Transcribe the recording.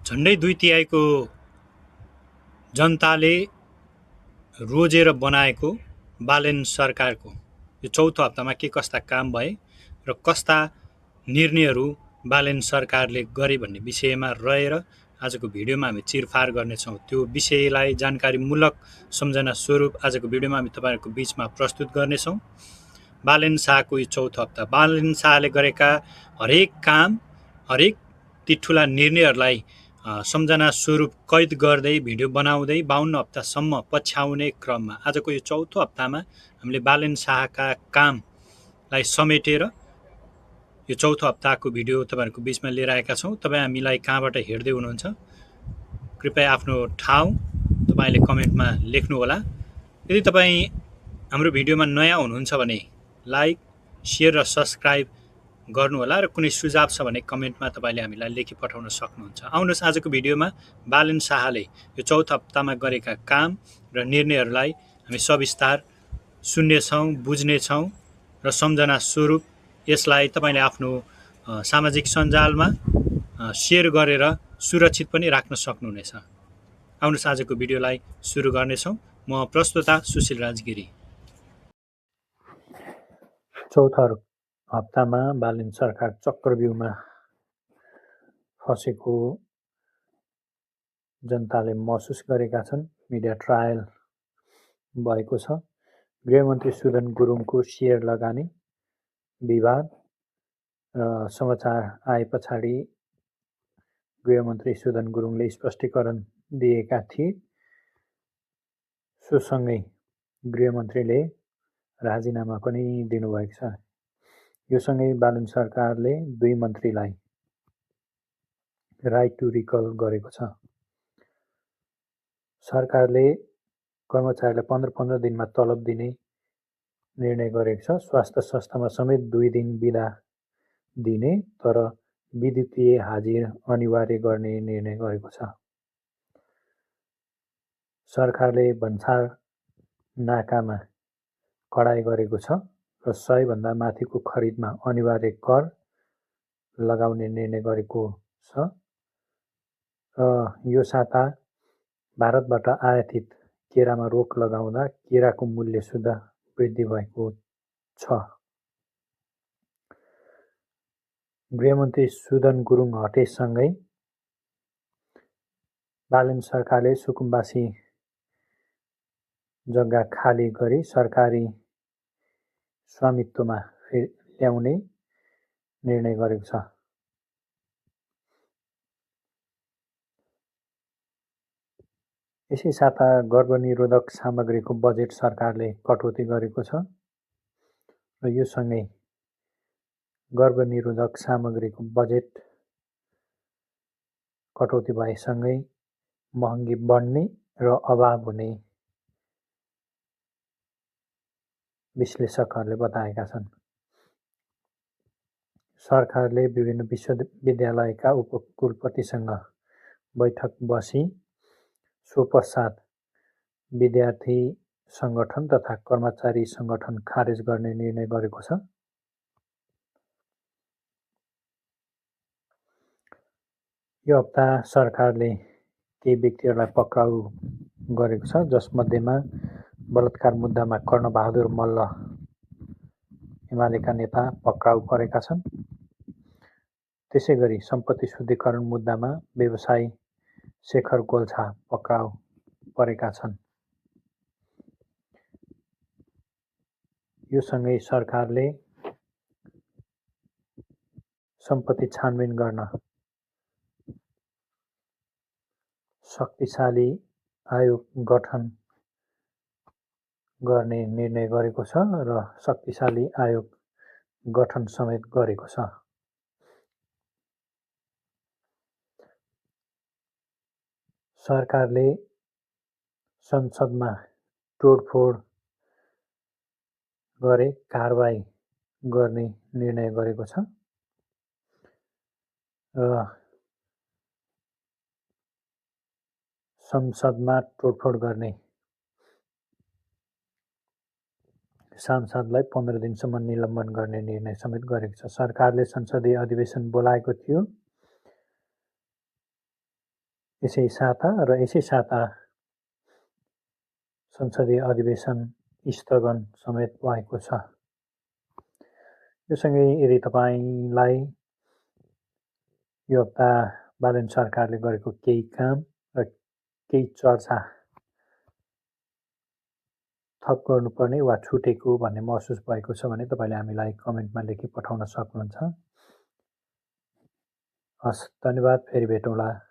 झन्डै 2/3 जनताले रोजेर बनाएको बालेन सरकारको यो चौथो हप्तामा के कस्ता काम भए र कस्ता निर्णयहरू बालेन सरकारले गरे भन्ने विषयमा रहेर आजको भिडियोमा हामी चिरफार गर्नेछौँ। त्यो विषयलाई जानकारीमूलक सम्झना स्वरूप आजको भिडियोमा हामी तपाईहरुको बीचमा प्रस्तुत गर्नेछौँ। बालेन शाहको यो चौथो हप्ता, बालेन शाहले गरेका हरेक काम, हरेक ती ठूला निर्णयहरूलाई सम्झना स्वरूप कैद गर्दै भिडियो बनाउँदै 52 हप्तासम्म पछ्याउने क्रममा आजको यो चौथो हप्तामा हामीले बालेन शाहका कामलाई समेटेर यो चौथो हप्ताको भिडियो तपाईहरुको बीचमा लिएर आएका छौँ। तपाई हामीलाई कहाँबाट हेर्दै हुनुहुन्छ कृपया आफ्नो ठाउँ तपाईले कमेन्टमा लेख्नु होला। यदि तपाई हाम्रो भिडियोमा नयाँ हुनुहुन्छ भने लाइक, शेयर र सब्स्क्राइब गर्नु होला र कुनै सुझाव छ भने कमेन्टमा तपाईले हामीलाई लेखि पठाउन सक्नुहुन्छ। आउनुहोस् आजको भिडियोमा बालेन शाहले यो चौथो हप्तामा गरेका काम र निर्णयहरूलाई हामी सविस्तार सुन्नेछौँ, बुझ्नेछौँ र सम्झना स्वरूप यसलाई तपाईले आफ्नो सामाजिक सञ्जालमा शेयर गरेर सुरक्षित पनि राख्न सक्नुहुनेछ। आउनुहोस् आजको भिडियोलाई सुरु गर्नेछौँ। म प्रस्तुता सुशील राजगिरी। चौथो हप्तामा बालेन सरकार चक्रव्यूहमा फसेको जनताले महसुस गरेका छन्। मिडिया ट्रायल भएको छ। गृहमन्त्री सुदन गुरुङको शेयर लगानी विवाद र समाचार आए पछाडि गृहमन्त्री सुदन गुरुङले स्पष्टीकरण दिएका थिए। सोसँगै गृहमन्त्रीले राजीनामा पनि दिनुभएको छ। यो सँगै बालेन सरकारले 2 मन्त्रीलाई राइट टु रिकल गरेको छ। सरकारले कर्मचारीलाई 15-15 दिनमा तलब दिने निर्णय गरेको छ। स्वास्थ्य संस्थामा समेत 2 दिन बिदा दिने तर विद्युतीय हाजिर अनिवार्य गर्ने निर्णय गरेको छ। सरकारले भन्सार नाकामा कडाई गरेको छ र 100 भन्दा माथिको खरिदमा अनिवार्य कर लगाउने निर्णय गरेको छ। यो साता भारतबाट आयातित केरामा रोक लगाउँदा केराको मूल्य सुद्धा वृद्धि भएको छ। गृहमन्त्री सुदन गुरुङ हटेसँगै बालेन सरकारले सुकुम्बासी जग्गा खाली गरी सरकारी स्वामित्वमा ल्याउने निर्णय गरेको छ। यसै साता गर्भनिरोधक सामग्रीको बजेट सरकारले कटौती गरेको छ र यो सँगै गर्भनिरोधक सामग्रीको बजेट कटौती भएसँगै महँगी बढ्ने र अभाव हुने विश्लेषकहरूले बताएका छन्। सरकारले विभिन्न विश्वविद्यालयका उपकुलपतिसँग बैठक बसी सो पश्चात विद्यार्थी संगठन तथा कर्मचारी संगठन खारेज गर्ने निर्णय गरेको छ। यो हप्ता सरकारले केही व्यक्तिहरूलाई पक्राउ गरेको छ, जसमध्येमा बलात्कार मुद्दामा कर्णबहादुर मल्ल एमालेका नेता पक्राउ परेका छन्। त्यसैगरी सम्पत्ति शुद्धिकरण मुद्दामा व्यवसायी शेखर गोल्छा पक्राउ परेका छन्। यो सँगै सरकारले सम्पत्ति छानबिन गर्न शक्तिशाली आयोग गठन गर्ने निर्णय गरेको छ र शक्तिशाली आयोग गठन समेत गरेको छ। सरकारले संसदमा तोडफोड गरे कारबाही गर्ने निर्णय गरेको छ र संसदमा तोडफोड गर्ने सांसदलाई 15 दिनसम्म निलम्बन गर्ने निर्णय समेत गरेको छ। सरकारले संसदीय अधिवेशन बोलाएको थियो यसै साता र यसै साता संसदीय अधिवेशन स्थगन समेत भएको छ। यो सँगै यदि तपाईलाई यो हप्ता बालेन सरकारले गरेको केही काम र केही चर्चा थप गर्नुपर्ने वा छुटेको भन्ने महसुस भएको छ भने तपाईले हामीलाई कमेन्टमा लेखी पठाउन सक्नुहुन्छ। हस्, धन्यवाद। फेरि भेटौँला।